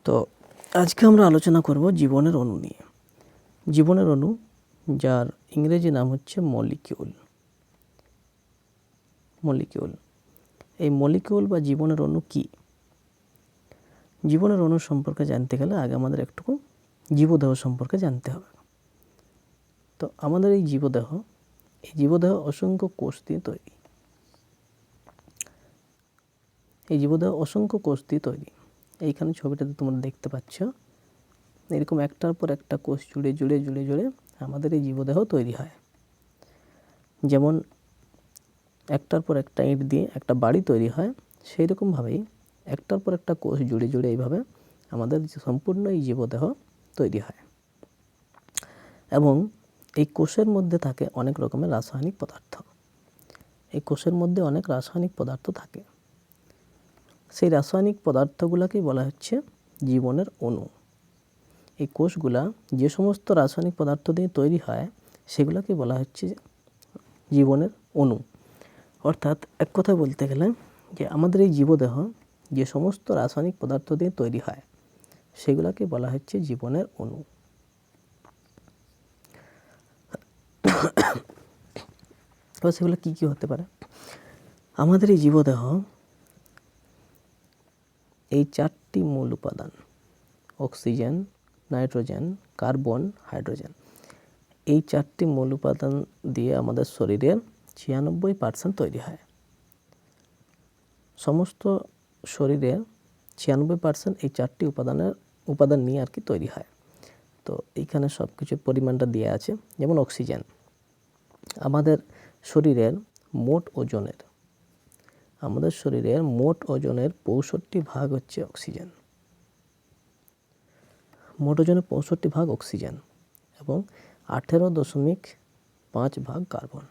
তো আজকে আমরা আলোচনা করব জীবনের অণু নিয়ে। জীবনের অণু, যার ইংরেজি নাম হচ্ছে মলিকিউল। এই মলিকিউল বা জীবনের অণু কি? জীবনের অণু সম্পর্কে জানতে গেলে আগে আমাদের একটু জীবদেহ সম্পর্কে জানতে হবে। তো আমাদের এই জীবদেহ অসংখ্য কোষ দিয়ে তৈরি। এই জীবদেহ অসংখ্য কোষ দিয়ে তৈরি। এইখানে ছবিটাতে তোমরা দেখতে পাচ্ছ, এরকম একটার পর একটা কোষ জুড়ে জুড়ে জুড়ে জুড়ে আমাদের এই জীবদেহ তৈরি হয়। যেমন একটার পর একটা ইঁট দিয়ে একটা বাড়ি তৈরি হয়, সেই রকমভাবেই একটার পর একটা কোষ জুড়ে জুড়ে এইভাবে আমাদের সম্পূর্ণ এই জীবদেহ তৈরি হয়। এবং এই কোষের মধ্যে থাকে অনেক রকমের রাসায়নিক পদার্থ। এই কোষের মধ্যে অনেক রাসায়নিক পদার্থ থাকে। সেই রাসায়নিক পদার্থগুলোকেই বলা হচ্ছে জীবনের অণু। এই কোষগুলা যে সমস্ত রাসায়নিক পদার্থ দিয়ে তৈরি হয় সেগুলোকে বলা হচ্ছে জীবনের অণু। অর্থাৎ এক কথা বলতে গেলে যে আমাদের এই জীবদেহ যে সমস্ত রাসায়নিক পদার্থ দিয়ে তৈরি হয় সেগুলোকে বলা হচ্ছে জীবনের অণু। এবার সেগুলো কী কী হতে পারে? আমাদের এই জীবদেহ এই চারটি মূল উপাদান, অক্সিজেন, নাইট্রোজেন, কার্বন, হাইড্রোজেন, এই চারটি মূল উপাদান দিয়ে আমাদের শরীরের 96% তৈরি হয়। সমস্ত শরীরের 96% এই চারটি উপাদান নিয়ে আর কি তৈরি হয়। তো এইখানে সব কিছুর পরিমাণটা দেওয়া আছে। যেমন অক্সিজেন, আমাদের শরীরের মোট ওজনের 65% হচ্ছে অক্সিজেন। মোট ওজনের 65% অক্সিজেন এবং 18.5% কার্বন।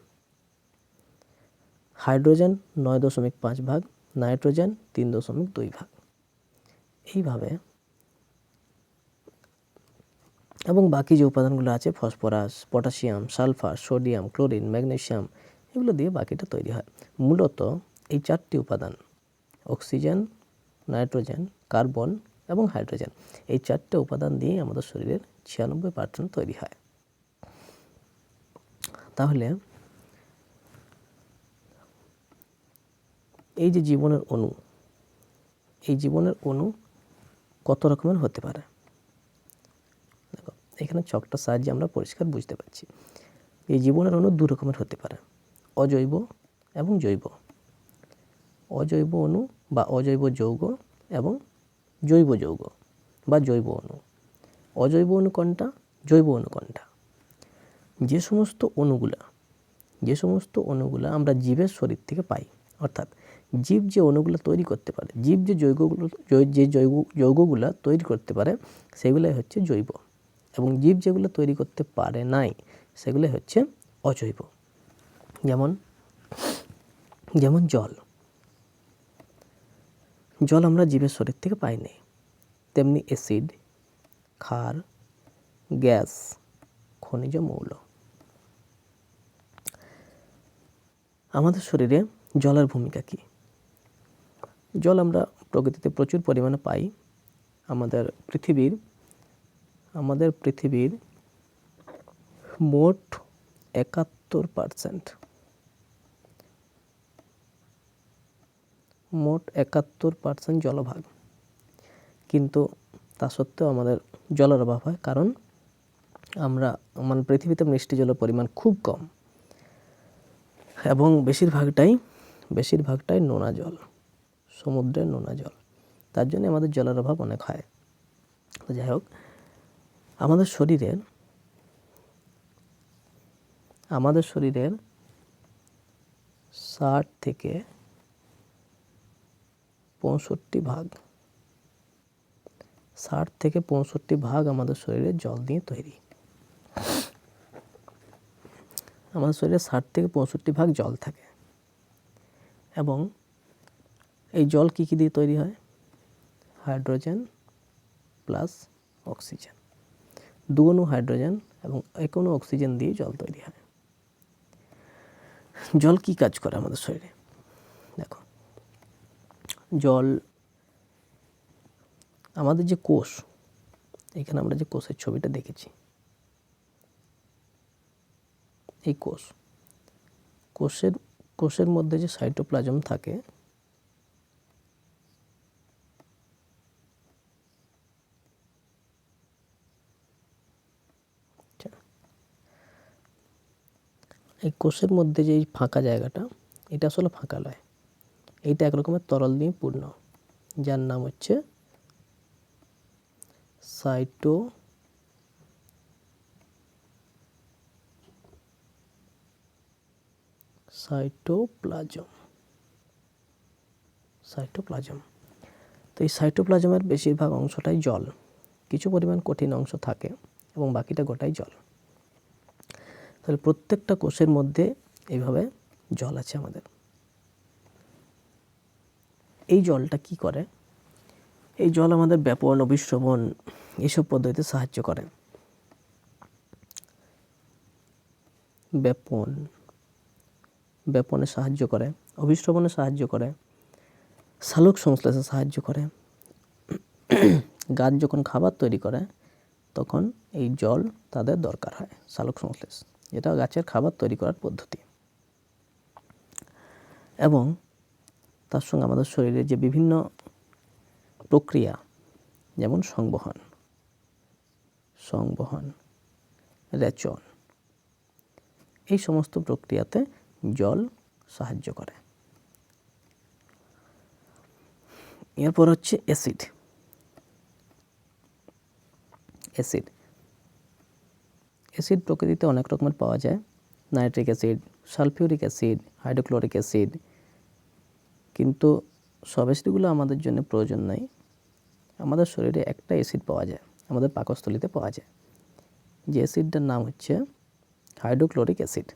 Hydrogen 9.5%, nitrogen 3.2%। এইভাবে এবং বাকি যে উপাদানগুলো আছে phosphorus, potassium, sulphur, sodium, chlorine, magnesium, এগুলো দিয়ে বাকিটা তৈরি হয়। মূলত এই চারটি উপাদান, অক্সিজেন, নাইট্রোজেন, কার্বন এবং হাইড্রোজেন, এই চারটে উপাদান দিয়ে আমাদের শরীরের 96% তৈরি হয়। তাহলে এই যে জীবনের অণু, এই জীবনের অণু কত রকমের হতে পারে? দেখো, এখানে ছকটার সাহায্যে আমরা পরিষ্কার বুঝতে পারছি। এই জীবনের অণু দু রকমের হতে পারে, অজৈব এবং জৈব। অজৈব অণু বা অজৈব যৌগ এবং জৈব যৌগ বা জৈব অণু। অজৈব অণু কোনটা, জৈব অণু কোনটা? যে সমস্ত অণুগুলা আমরা জীবের শরীর থেকে পাই, অর্থাৎ জীব যে অণুগুলো তৈরি করতে পারে, জীব যে যৌগগুলো তৈরি করতে পারে সেগুলোই হচ্ছে জৈব, এবং জীব যেগুলো তৈরি করতে পারে নাই সেগুলো হচ্ছে অজৈব। যেমন জল আমরা জীবের শরীর থেকে পাই নাই। তেমনি অ্যাসিড, ক্ষার, গ্যাস, খনিজ মৌল। আমাদের শরীরে জলের ভূমিকা কী? জল আমরা প্রকৃতিতে প্রচুর পরিমাণে পাই। আমাদের পৃথিবীর মোট 71% জলভাগ। কিন্তু তা সত্ত্বেও আমাদের জলের অভাব হয়, কারণ পৃথিবীতে মিষ্টি জলের পরিমাণ খুব কম এবং বেশিরভাগটাই নোনা জল, সমুদ্রের নোনা জল। তার জন্য আমাদের জলের অভাব অনেক হয়। তো যাই হোক, আমাদের শরীরের 60 থেকে 65% আমাদের শরীরে জল দিয়ে তৈরি। আমাদের শরীরে 60 থেকে 65% জল থাকে। এবং এই জল কী দিয়ে তৈরি হয়? হাইড্রোজেন প্লাস অক্সিজেন, 2 অণু হাইড্রোজেন এবং 1 অণু অক্সিজেন দিয়ে জল তৈরি হয়। জল কি কাজ করে আমাদের শরীরে? দেখো, জল আমাদের যে কোষ, এখানে আমরা যে কোষের ছবিটা দেখেছি, এই কোষের মধ্যে যে সাইটোপ্লাজম থাকে, এই কোষের মধ্যে যে এই ফাঁকা জায়গাটা, এটা আসলে ফাঁকা নয়, এইটা এক রকমের তরল দিয়ে পূর্ণ, যার নাম হচ্ছে সাইটোপ্লাজম। তো এই সাইটোপ্লাজমের বেশিরভাগ অংশটাই জল, কিছু পরিমাণ কঠিন অংশ থাকে এবং বাকিটা গোটাই জল। তাহলে প্রত্যেকটা কোষের মধ্যে এইভাবে জল আছে আমাদের। এই জলটা কি করে? এই জল আমাদের ব্যাপন, অভিশ্রবণ এইসব পদ্ধতিতে সাহায্য করে। ব্যাপনে সাহায্য করে, অভিশ্রবণে সাহায্য করে, সালোক সংশ্লেষে সাহায্য করে। গাছ যখন খাবার তৈরি করে তখন এই জল তাদের দরকার হয়, সালোক সংশ্লেষ, যেটা গাছের খাবার তৈরি করার পদ্ধতি। এবং তার সঙ্গে আমাদের শরীরে যে বিভিন্ন প্রক্রিয়া, যেমন সংবহন, রেচন, এই সমস্ত প্রক্রিয়াতে জল সাহায্য করে। এরপর হচ্ছে অ্যাসিড। অ্যাসিড প্রকৃতিতে অনেক রকমের পাওয়া যায়, nitric acid, sulphuric acid, hydrochloric acid, কিন্তু সব অ্যাসিডগুলো আমাদের জন্য প্রয়োজন নাই। আমাদের শরীরে একটা অ্যাসিড পাওয়া যায়, আমাদের পাকস্থলীতে পাওয়া যায়, যে অ্যাসিডটার নাম হচ্ছে হাইড্রোক্লোরিক অ্যাসিড।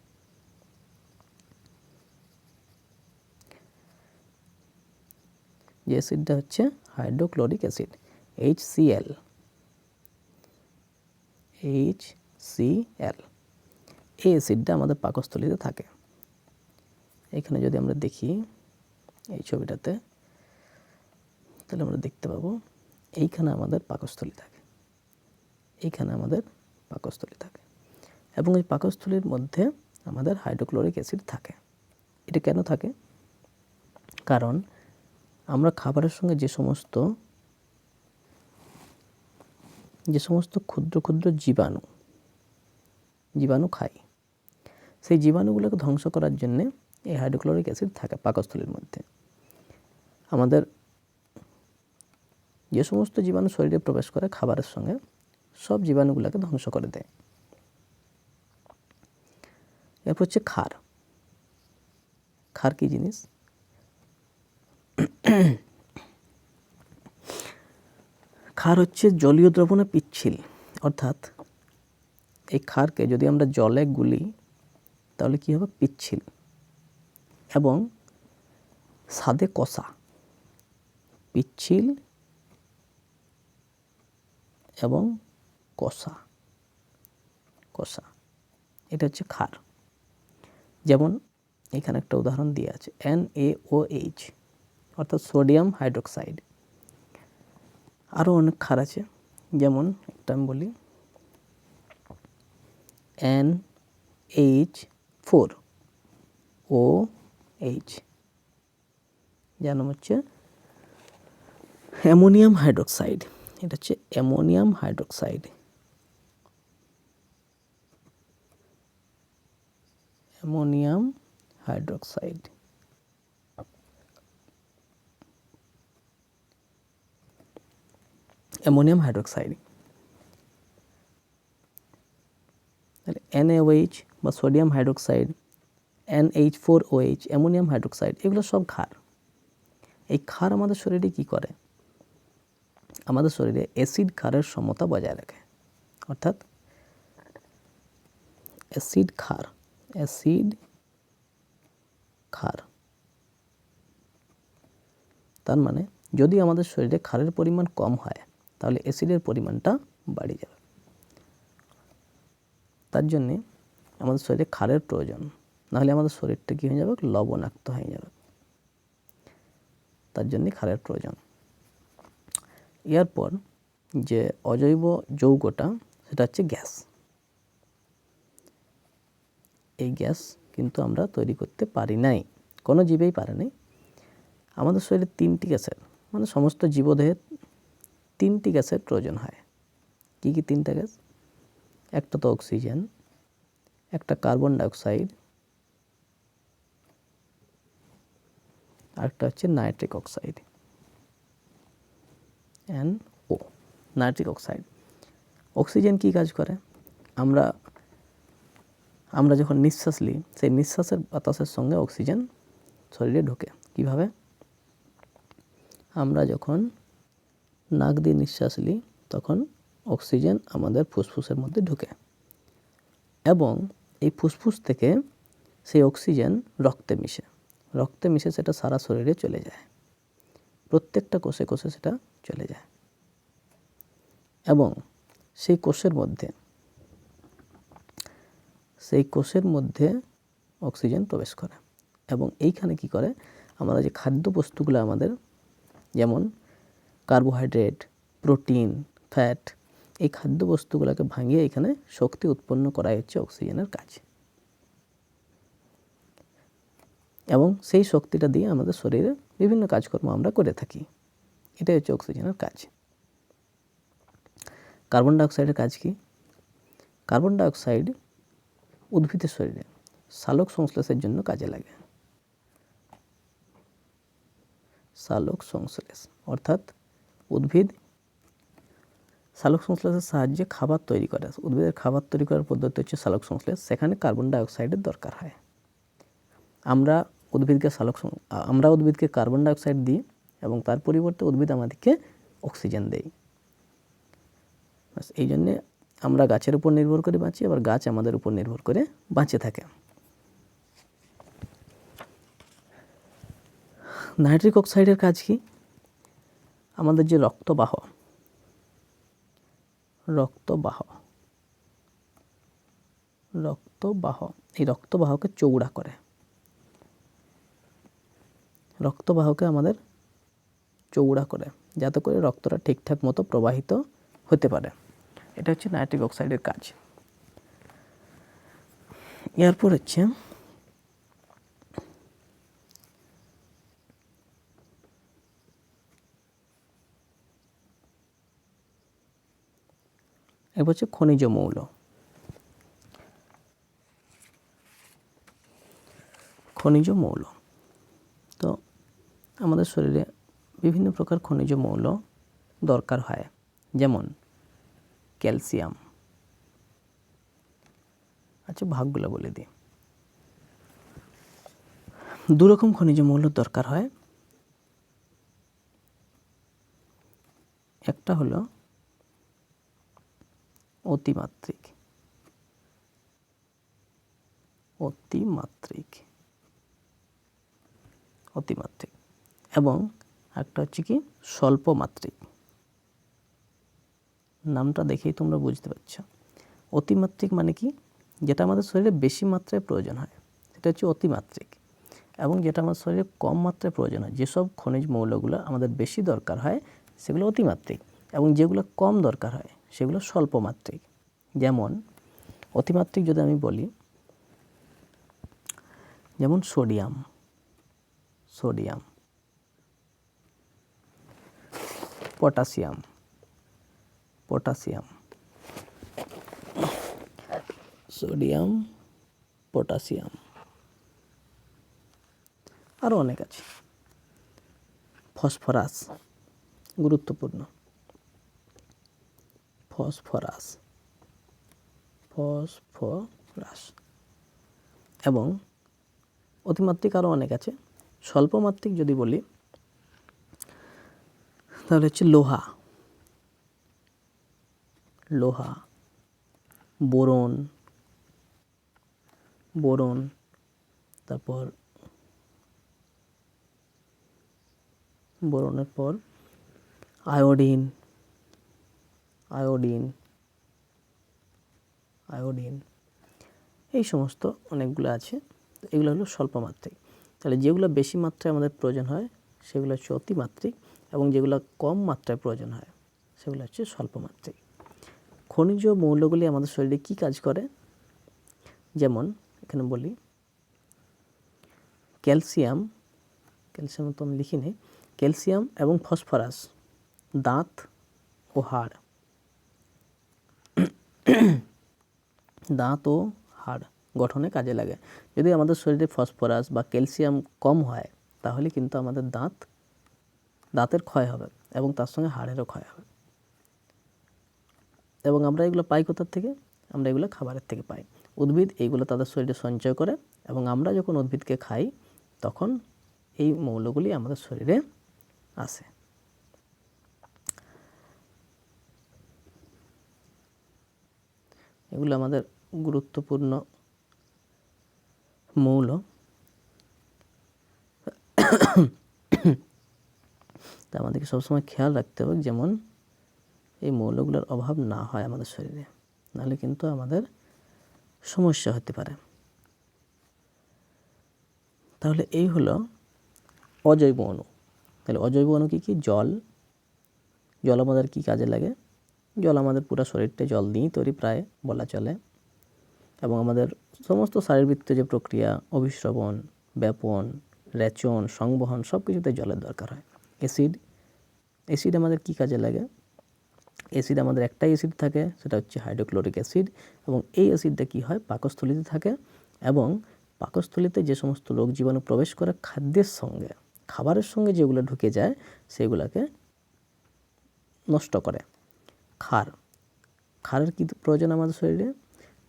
যে অ্যাসিডটা হচ্ছে হাইড্রোক্লোরিক অ্যাসিড, HCl। এই অ্যাসিডটা আমাদের পাকস্থলীতে থাকে। এখানে যদি আমরা দেখি এই ছবিটাতে, তাহলে আমরা দেখতে পাবো এইখানে আমাদের পাকস্থলী থাকে, এবং এই পাকস্থলীর মধ্যে আমাদের হাইড্রোক্লোরিক অ্যাসিড থাকে। এটা কেন থাকে? কারণ আমরা খাবারের সঙ্গে যে সমস্ত ক্ষুদ্র ক্ষুদ্র জীবাণু খাই, সেই জীবাণুগুলোকে ধ্বংস করার জন্যে এই হাইড্রোক্লোরিক অ্যাসিড থাকে পাকস্থলীর মধ্যে। আমাদের যে সমস্ত জীবাণু শরীরে প্রবেশ করে খাবারের সঙ্গে, সব জীবাণুগুলোকে ধ্বংস করে দেয়। এরপর হচ্ছে ক্ষার। কি জিনিস? ক্ষার হচ্ছে জলীয় দ্রবণে পিচ্ছিল, অর্থাৎ এই ক্ষারকে যদি আমরা জলে গুলি তাহলে কি হবে? পিচ্ছিল এবং স্বাদে কষা। পিচ্ছিল এবং কষা, এটা হচ্ছে ক্ষার। যেমন এখানে একটা উদাহরণ দিয়ে আছে, NaOH, অর্থাৎ সোডিয়াম হাইড্রোক্সাইড। আরও অনেক ক্ষার আছে, যেমন একটা আমি বলি, NH4OH, যার নাম হচ্ছে অ্যামোনিয়াম হাইড্রোক্সাইড। এটা হচ্ছে ammonium hydroxide. Ammonium hydroxide NaOH বা sodium hydroxide, NH4OH, ammonium hydroxide, এগুলো সব ক্ষার। এই ক্ষার আমাদের শরীরে কি করে? আমাদের শরীরে অ্যাসিড ক্ষারের সমতা বজায় রাখে, অর্থাৎ অ্যাসিড ক্ষার। তার মানে যদি আমাদের শরীরে ক্ষারের পরিমাণ কম হয় তাহলে অ্যাসিডের পরিমাণটা বাড়ে যাবে। তার জন্যে আমাদের শরীরে ক্ষারের প্রয়োজন, নাহলে আমাদের শরীরটা কী হয়ে যাবে? লবণাক্ত হয়ে যাবে। তার জন্যে ক্ষারের প্রয়োজন। এরপর যে অজৈব যৌগটা সেটা হচ্ছে গ্যাস। এই গ্যাস কিন্তু আমরা তৈরি করতে পারি নাই, কোনো জীবেই পারে নাই। আমাদের শরীরে 3টি গ্যাসের মানে সমস্ত জীবদেহে 3টি গ্যাসের প্রয়োজন হয়। কী কী 3টা গ্যাস? একটা তো অক্সিজেন, একটা কার্বন ডাইঅক্সাইড, আরেকটা হচ্ছে nitric oxide, NO, nitric oxide. Oxygen কী কাজ করে? আমরা যখন নিঃশ্বাস নিই, সেই নিঃশ্বাসের বাতাসের সঙ্গে অক্সিজেন শরীরে ঢোকে। কিভাবে? আমরা যখন নাক দিয়ে নিঃশ্বাস নিই তখন অক্সিজেন আমাদের ফুসফুসের মধ্যে ঢোকে এবং এই ফুসফুস থেকে সেই অক্সিজেন রক্তে মিশে সেটা সারা শরীরে চলে যায়, প্রত্যেকটা কোষে কোষে সেটা চলে যায় এবং সেই কোষের মধ্যে অক্সিজেন প্রবেশ করে এবং এইখানে কি করে, আমরা যে খাদ্যবস্তুগুলো আমাদের, যেমন কার্বোহাইড্রেট, প্রোটিন, ফ্যাট, এই খাদ্যবস্তুগুলোকে ভাঙিয়ে এখানে শক্তি উৎপন্ন করাই হচ্ছে অক্সিজেনের কাজ এবং সেই শক্তিটা দিয়ে আমাদের শরীরে বিভিন্ন কাজকর্ম আমরা করে থাকি। এটাই হচ্ছে অক্সিজেনের কাজ। কার্বন ডাইঅক্সাইডের কাজ কি? কার্বন ডাইঅক্সাইড উদ্ভিদের শরীরে সালোক সংশ্লেষের জন্য কাজে লাগে। সালোক সংশ্লেষ অর্থাৎ উদ্ভিদ সালোক সংশ্লেষের সাহায্যে খাবার তৈরি করে। উদ্ভিদের খাবার তৈরি করার পদ্ধতি হচ্ছে সালোক সংশ্লেষ। সেখানে কার্বন ডাইঅক্সাইডের দরকার হয়। আমরা উদ্ভিদকে কার্বন ডাইঅক্সাইড দিই এবং তার পরিবর্তে উদ্ভিদ আমাদেরকে অক্সিজেন দেয়। এই জন্যে আমরা গাছের উপর নির্ভর করে বাঁচি, আবার গাছ আমাদের উপর নির্ভর করে বাঁচে থাকে। নাইট্রিক অক্সাইডের কাজ কি? আমাদের যে রক্তবাহ এই রক্তবাহকে চৌড়া করে। রক্তবাহকে আমাদের চৌড়া করে যাতে করে রক্তটা ঠিকঠাক মতো প্রবাহিত হতে পারে। এটা হচ্ছে নাইট্রিক অক্সাইডের কাজ। এরপর হচ্ছে খনিজ মৌল। তো আমাদের শরীরে বিভিন্ন প্রকার খনিজ মৌল দরকার হয়, যেমন ক্যালসিয়াম। আচ্ছা, ভাগগুলো বলে দিই। 2 রকম খনিজ মৌল দরকার হয়। একটা হলো অতিমাত্রিক এবং একটা হচ্ছে কি স্বল্পমাত্রিক। নামটা দেখেই তোমরা বুঝতে পারছ। অতিমাত্রিক মানে কি? যেটা আমাদের শরীরে বেশি মাত্রায় প্রয়োজন হয় সেটা হচ্ছে অতিমাত্রিক, এবং যেটা আমাদের শরীরে কম মাত্রায় প্রয়োজন হয়, যেসব খনিজ মৌলগুলো আমাদের বেশি দরকার হয় সেগুলো অতিমাত্রিক, এবং যেগুলো কম দরকার হয় সেগুলো স্বল্পমাত্রিক। যেমন অতিমাত্রিক যদি আমি বলি, যেমন সোডিয়াম, পটাশিয়াম, আরও অনেক আছে। ফসফরাস গুরুত্বপূর্ণ। ফসফরাস এবং অতিমাত্রিক আরও অনেক আছে। স্বল্পমাত্রিক যদি বলি তাহলে হচ্ছে লোহা, বোরন, তারপর বোরনের পর আয়োডিন, এই সমস্ত অনেকগুলো আছে। এগুলো হলো স্বল্পমাত্রিক। তাহলে যেগুলো বেশি মাত্রায় আমাদের প্রয়োজন হয় সেগুলো হচ্ছে অতিমাত্রিক, এবং যেগুলো কম মাত্রায় প্রয়োজন হয় সেগুলো হচ্ছে স্বল্প মাত্রায়। খনিজ মৌলগুলি আমাদের শরীরে কী কাজ করে, যেমন এখানে বলি ক্যালসিয়াম তো আমি লিখিনি, ক্যালসিয়াম এবং ফসফরাস দাঁত ও হাড় গঠনে কাজে লাগে। যদি আমাদের শরীরে ফসফরাস বা ক্যালসিয়াম কম হয় তাহলে কিন্তু আমাদের দাঁতের ক্ষয় হবে এবং তার সঙ্গে হাড়েরও ক্ষয় হবে। এবং আমরা এগুলো পাই কোথার থেকে, আমরা এগুলো খাবারের থেকে পাই। উদ্ভিদ এইগুলো তাদের শরীরে সঞ্চয় করে এবং আমরা যখন উদ্ভিদকে খাই তখন এই মৌলগুলি আমাদের শরীরে আসে। এগুলো আমাদের গুরুত্বপূর্ণ মৌল। তা আমাদেরকে সবসময় খেয়াল রাখতে হবে যেমন এই মৌলগুলোর অভাব না হয় আমাদের শরীরে, নাহলে কিন্তু আমাদের সমস্যা হতে পারে। তাহলে এই হলো অজৈব অণু। তাহলে অজৈব অণু কী? জল আমাদের কী কাজে লাগে? জল আমাদের পুরো শরীরটা জল দিয়েই তৈরি প্রায় বলা চলে, এবং আমাদের সমস্ত শারীরবৃত্তীয় যে প্রক্রিয়া, অভিস্রবণ, ব্যাপন, রেচন, সংবহন সব কিছুতে জলের দরকার হয়। অ্যাসিড আমাদের কী কাজে লাগে? অ্যাসিড আমাদের একটাই অ্যাসিড থাকে, সেটা হচ্ছে হাইড্রোক্লোরিক অ্যাসিড, এবং এই অ্যাসিডটা কী হয়? পাকস্থলীতে থাকে, এবং পাকস্থলীতে যে সমস্ত রোগ জীবাণু প্রবেশ করে খাবারের সঙ্গে যেগুলো ঢুকে যায় সেগুলোকে নষ্ট করে। ক্ষারের কী প্রয়োজন আমাদের শরীরে?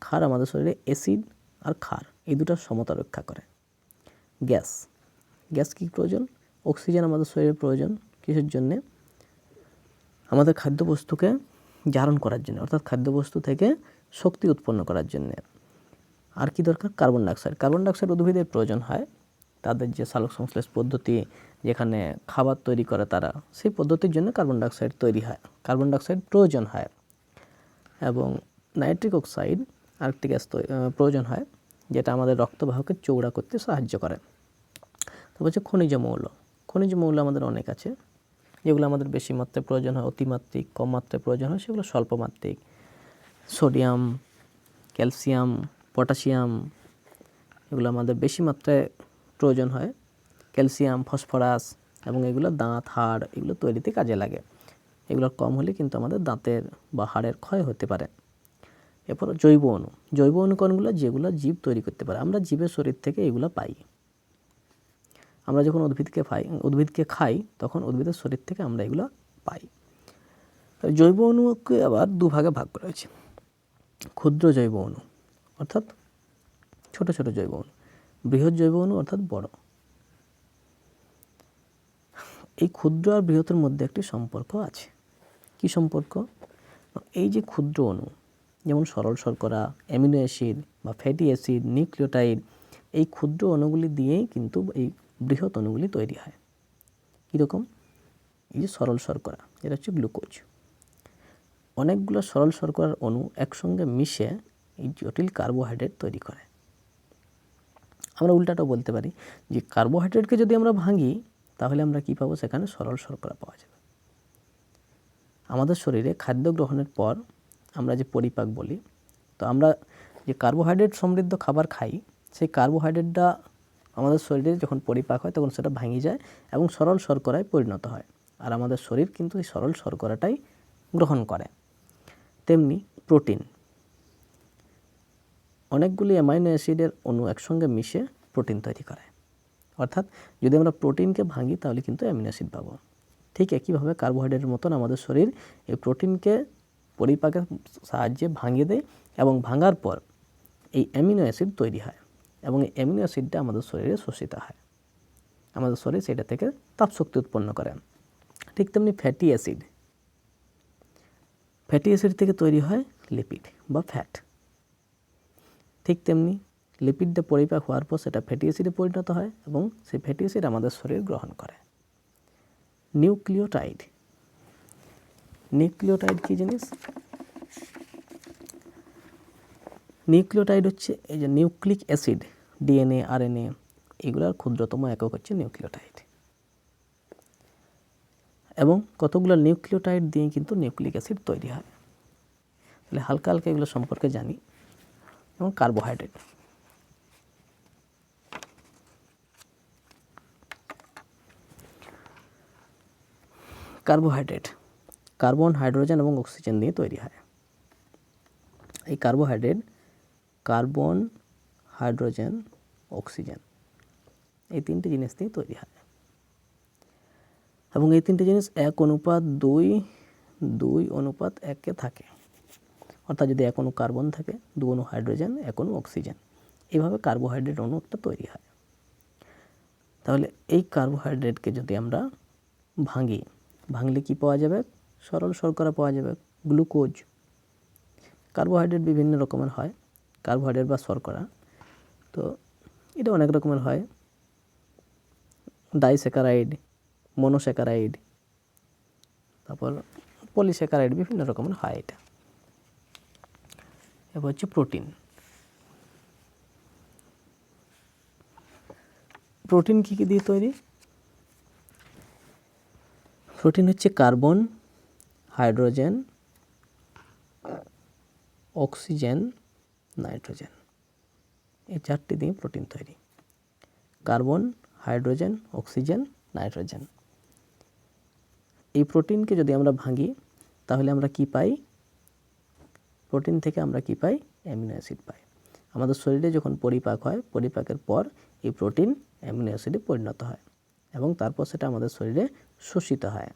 ক্ষার আমাদের শরীরে অ্যাসিড আর ক্ষার এই দুটার সমতা রক্ষা করে। গ্যাস কী প্রয়োজন? অক্সিজেন আমাদের শরীরে প্রয়োজন। কিসের জন্যে? আমাদের খাদ্যবস্তুকে জারণ করার জন্য, অর্থাৎ খাদ্যবস্তু থেকে শক্তি উৎপন্ন করার জন্যে। আর কি দরকার? কার্বন ডাইঅক্সাইড উদ্ভিদের প্রয়োজন হয়, তাদের যে সালোক সংশ্লেষ পদ্ধতি, যেখানে খাবার তৈরি করে তারা, সেই পদ্ধতির জন্য কার্বন ডাইঅক্সাইড তৈরি হয়, কার্বন ডাইঅক্সাইড প্রয়োজন হয়। এবং নাইট্রিক অক্সাইড আরেকটি গ্যাস প্রয়োজন হয়, যেটা আমাদের রক্তবাহকে চৌড়া করতে সাহায্য করে। তারপর হচ্ছে খনিজ মৌল আমাদের অনেক আছে, যেগুলো আমাদের বেশি মাত্রায় প্রয়োজন হয়, অতিমাত্রিক, কম মাত্রায় প্রয়োজন হয় সেগুলো স্বল্পমাত্রিক। সোডিয়াম, ক্যালসিয়াম, পটাশিয়াম এগুলো আমাদের বেশি মাত্রায় প্রয়োজন হয়, ক্যালসিয়াম, ফসফরাস, এবং এগুলো দাঁত, হাড় এগুলো তৈরিতে কাজে লাগে। এগুলো কম হলে কিন্তু আমাদের দাঁতের বা হাড়ের ক্ষয় হতে পারে। এরপর জৈব অণু কোনগুলো? যেগুলো জীব তৈরি করতে পারে। আমরা জীবের শরীর থেকে এগুলো পাই। আমরা যখন উদ্ভিদকে খাই তখন উদ্ভিদের শরীর থেকে আমরা এগুলো পাই। জৈব অণুকে আবার দুভাগে ভাগ করা হয়েছে। ক্ষুদ্র জৈব অণু অর্থাৎ ছোট ছোট জৈব অণু, বৃহৎ জৈব অণু অর্থাৎ বড়। এই ক্ষুদ্র আর বৃহতের মধ্যে একটি সম্পর্ক আছে। কি সম্পর্ক? এই যে ক্ষুদ্র অণু, যেমন সরল শর্করা, অ্যামিনো অ্যাসিড বা ফ্যাটি অ্যাসিড, নিউক্লিওটাইড, এই ক্ষুদ্র অণুগুলি দিয়েই কিন্তু এই বৃহৎ অণুগুলি তৈরি হয়। কীরকম? এই যে সরল শর্করা, এটা হচ্ছে গ্লুকোজ। অনেকগুলো সরল শর্করার অণু একসঙ্গে মিশে এই জটিল কার্বোহাইড্রেট তৈরি করে। আমরা উল্টাটাও বলতে পারি যে কার্বোহাইড্রেটকে যদি আমরা ভাঙি তাহলে আমরা কী পাবো? সেখানে সরল শর্করা পাওয়া যাবে। আমাদের শরীরে খাদ্য গ্রহণের পর আমরা যে পরিপাক বলি, তো আমরা যে কার্বোহাইড্রেট সমৃদ্ধ খাবার খাই, সেই কার্বোহাইড্রেটটা আমাদের শরীরে যখন পরিপাক হয় তখন সেটা ভেঙে যায় এবং সরল শর্করায় পরিণত হয়, আর আমাদের শরীর কিন্তু এই সরল শর্করাটাই গ্রহণ করে। তেমনি প্রোটিন, অনেকগুলি অ্যামাইনো অ্যাসিডের অণু একসঙ্গে মিশে প্রোটিন তৈরি করে। অর্থাৎ যদি আমরা প্রোটিনকে ভাঙি তাহলে কিন্তু অ্যামিনো অ্যাসিড পাবো। ঠিক একইভাবে কার্বোহাইড্রেটের মতন আমাদের শরীর এই প্রোটিনকে পরিপাকের সাহায্যে ভাঙিয়ে দেয় এবং ভাঙার পর এই অ্যামিনো অ্যাসিড তৈরি হয় এবং এই অ্যামিনো অ্যাসিডটা আমাদের শরীরে শোষিত হয়, আমাদের শরীর সেটা থেকে তাপশক্তি উৎপন্ন করে। ঠিক তেমনি ফ্যাটি অ্যাসিড থেকে তৈরি হয় লিপিড বা ফ্যাট। ঠিক তেমনি লিপিডটা পরিপাক হওয়ার পর সেটা ফ্যাটি অ্যাসিডে পরিণত হয় এবং সেই ফ্যাটি অ্যাসিড আমাদের শরীর গ্রহণ করে। নিউক্লিওটাইড কী জিনিস? নিউক্লিওটাইড হচ্ছে এই যে নিউক্লিক অ্যাসিড, ডিএনএ, আরএনএ, এগুলোর ক্ষুদ্রতম একক হচ্ছে নিউক্লিওটাইড। এবং কতগুলো নিউক্লিওটাইড দিয়ে কিন্তু নিউক্লিক অ্যাসিড তৈরি হয়। তাহলে হালকা হালকা এগুলো সম্পর্কে জানি। এবং কার্বোহাইড্রেট, কার্বোহাইড্রেট কার্বন, হাইড্রোজেন এবং অক্সিজেন দিয়ে তৈরি হয়। এই কার্বোহাইড্রেট কার্বন, হাইড্রোজেন, অক্সিজেন এই তিনটি জিনিস দিয়ে তৈরি হয়। এবং এই তিনটি জিনিস 1:2:1 থাকে। অর্থাৎ যদি 1 অণু কার্বন থাকে, 2 অণু হাইড্রোজেন, 1 অণু অক্সিজেন, এইভাবে কার্বোহাইড্রেট অণুটা তৈরি হয়। তাহলে এই কার্বোহাইড্রেটকে যদি আমরা ভাঙলে কি পাওয়া যাবে? সরল শর্করা পাওয়া যাবে, গ্লুকোজ। কার্বোহাইড্রেট বিভিন্ন রকমের হয়, কার্বোহাইড্রেট বা শর্করা। তো এটা অনেক রকমের হয়, ডাইস্যাকারাইড, মনোস্যাকারাইড, তারপর পলিস্যাকারাইড, বিভিন্ন রকমের হয় এটা। এবার হচ্ছে প্রোটিন। প্রোটিন কী কী দিয়ে তৈরি? প্রোটিন হচ্ছে কার্বন, হাইড্রোজেন, অক্সিজেন, নাইট্রোজেন, এই চারটি দিয়ে প্রোটিন তৈরি। Carbon, hydrogen, oxygen, nitrogen. এই প্রোটিনকে যদি আমরা ভাঙি তাহলে আমরা কি পাই? প্রোটিন থেকে আমরা কি পাই? অ্যামিনো অ্যাসিড পাই। আমাদের শরীরে যখন পরিপাক হয়, পরিপাকের পর এই প্রোটিন অ্যামিনো অ্যাসিডে পরিণত হয় এবং তারপর সেটা আমাদের শরীরে শোষিত হয়।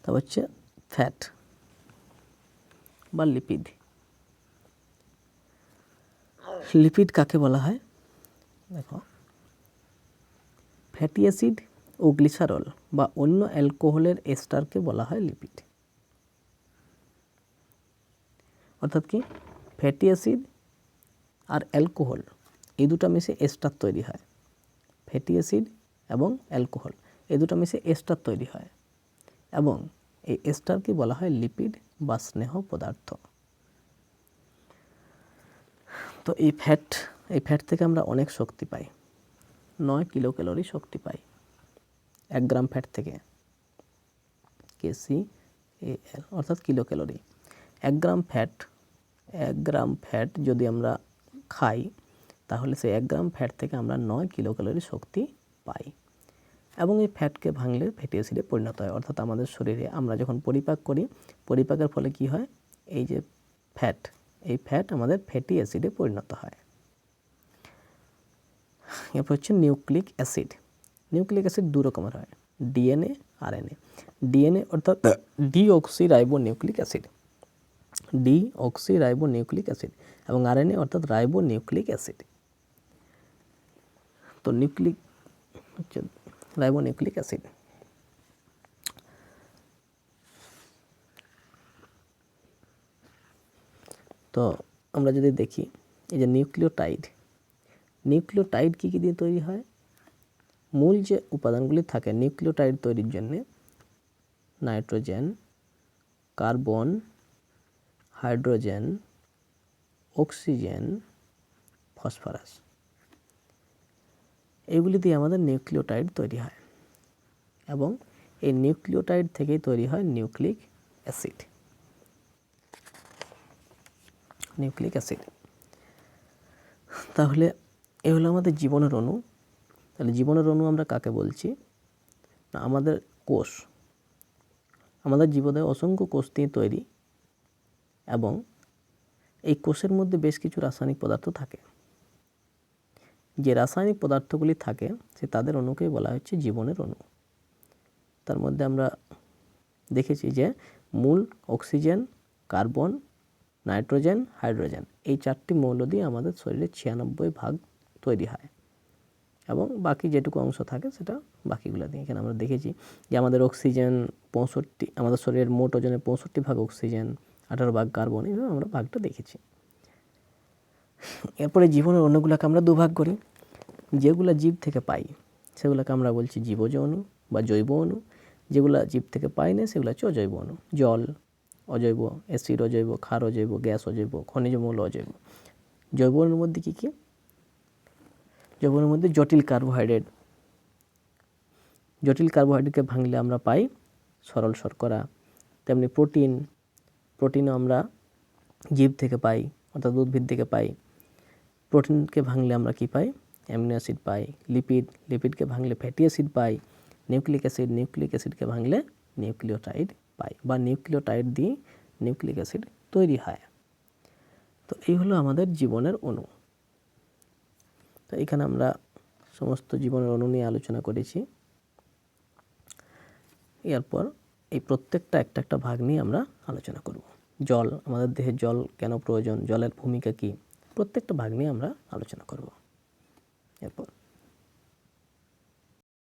তারপর হচ্ছে ফ্যাট বা লিপিড। লিপিড কাকে বলা হয়? দেখো, ফ্যাটি অ্যাসিড ও গ্লিসারল বা অন্য অ্যালকোহলের এস্টারকে বলা হয় লিপিড। অর্থাৎ কি, ফ্যাটি অ্যাসিড আর অ্যালকোহল এই দুটো মিশে এস্টার তৈরি হয়। ফ্যাটি অ্যাসিড এবং অ্যালকোহল এই দুটো মিশে এস্টার তৈরি হয় এবং এই এস্টারকে বলা হয় লিপিড বা স্নেহ পদার্থ। তো এই ফ্যাট থেকে আমরা অনেক শক্তি পাই। 9 কিলোক্যালোরি শক্তি পাই 1 গ্রাম ফ্যাট থেকে। KCAL অর্থাৎ কিলোক্যালোরি। 1 গ্রাম ফ্যাট যদি আমরা খাই তাহলে সেই 1 গ্রাম ফ্যাট থেকে আমরা 9 কিলোক্যালোরি শক্তি পাই। এবং এই ফ্যাটকে ভাঙলে ফ্যাটি অ্যাসিডে পরিণত হয়। অর্থাৎ আমাদের শরীরে আমরা যখন পরিপাক করি, পরিপাকের ফলে কি হয়? এই যে এই ফ্যাট আমাদের ফ্যাটি অ্যাসিডে পরিণত হয়। এরপর হচ্ছে নিউক্লিক অ্যাসিড। নিউক্লিক অ্যাসিড 2 রকমের হয়, ডিএনএ, আরএনএ। ডিএনএ অর্থাৎ ডিঅক্সিরাইবোনিউক্লিক অ্যাসিড, ডিঅক্সিরাইবোনিউক্লিক অ্যাসিড, এবং আরএনএ অর্থাৎ রাইবোনিউক্লিক অ্যাসিড। তো নিউক্লিক হচ্ছে রাইবোনিউক্লিক অ্যাসিড। তো আমরা যদি দেখি এই যে নিউক্লিওটাইড কী কী দিয়ে তৈরি হয়? মূল যে উপাদানগুলি থাকে নিউক্লিওটাইড তৈরির জন্যে, nitrogen, carbon, hydrogen, oxygen, phosphorus, এগুলি দিয়ে আমাদের নিউক্লিওটাইড তৈরি হয় এবং এই নিউক্লিওটাইড থেকেই তৈরি হয় নিউক্লিক অ্যাসিড। তাহলে এ হলো আমাদের জীবনের অণু। তাহলে জীবনের অণু আমরা কাকে বলছি? না, আমাদের কোষ। আমাদের জীবদেহ অসংখ্য কোষ দিয়ে তৈরি এবং এই কোষের মধ্যে বেশ কিছু রাসায়নিক পদার্থ থাকে। যে রাসায়নিক পদার্থগুলি থাকে তাদের অণুকেই বলা হচ্ছে জীবনের অণু। তার মধ্যে আমরা দেখেছি যে মূল অক্সিজেন, কার্বন, নাইট্রোজেন, হাইড্রোজেন, এই 4টি মৌল দিয়ে আমাদের শরীরে 96 ভাগ তৈরি হয় এবং বাকি যেটুকু অংশ থাকে সেটা বাকিগুলো দিয়ে। এখানে আমরা দেখেছি যে আমাদের অক্সিজেন 65, আমাদের শরীরের মোট ওজনের 65 ভাগ অক্সিজেন, 18 ভাগ কার্বন, এইভাবে আমরা ভাগটা দেখেছি। এরপরে জীবনের অণুগুলোকে আমরা 2 ভাগ করি। যেগুলো জীব থেকে পাই সেগুলোকে আমরা বলছি জীবজ অণু বা জৈব অণু। যেগুলো জীব থেকে পাই না সেগুলো হচ্ছে অজৈব অণু। জল অজৈব, অ্যাসিড অজৈব, ক্ষার অজৈব, গ্যাস অজৈব, খনিজ মৌল অজৈব। জৈব অণুর মধ্যে কী কী? যৌগের মধ্যে জটিল কার্বোহাইড্রেট, জটিল কার্বোহাইড্রেটকে ভাঙলে আমরা পাই সরল শর্করা। তেমনি প্রোটিন, প্রোটিনও আমরা জীব থেকে পাই, অর্থাৎ উদ্ভিদ থেকে পাই। প্রোটিনকে ভাঙলে আমরা কি পাই? অ্যামিনো অ্যাসিড পাই। লিপিড, লিপিডকে ভাঙলে ফ্যাটি অ্যাসিড পাই। নিউক্লিক অ্যাসিড, নিউক্লিক অ্যাসিডকে ভাঙলে নিউক্লিওটাইড পাই, বা নিউক্লিওটাইড দিয়ে নিউক্লিক অ্যাসিড তৈরি হয়। তো এই হলো আমাদের জীবনের অণু। তো এখানে আমরা সমস্ত জীবনের অণু নিয়ে আলোচনা করেছি। এরপর এই প্রত্যেকটা একটা একটা ভাগ নিয়ে আমরা আলোচনা করব। জল, আমাদের দেহে জল কেন প্রয়োজন, জলের ভূমিকা কী, প্রত্যেকটা ভাগ নিয়ে আমরা আলোচনা করব এরপর।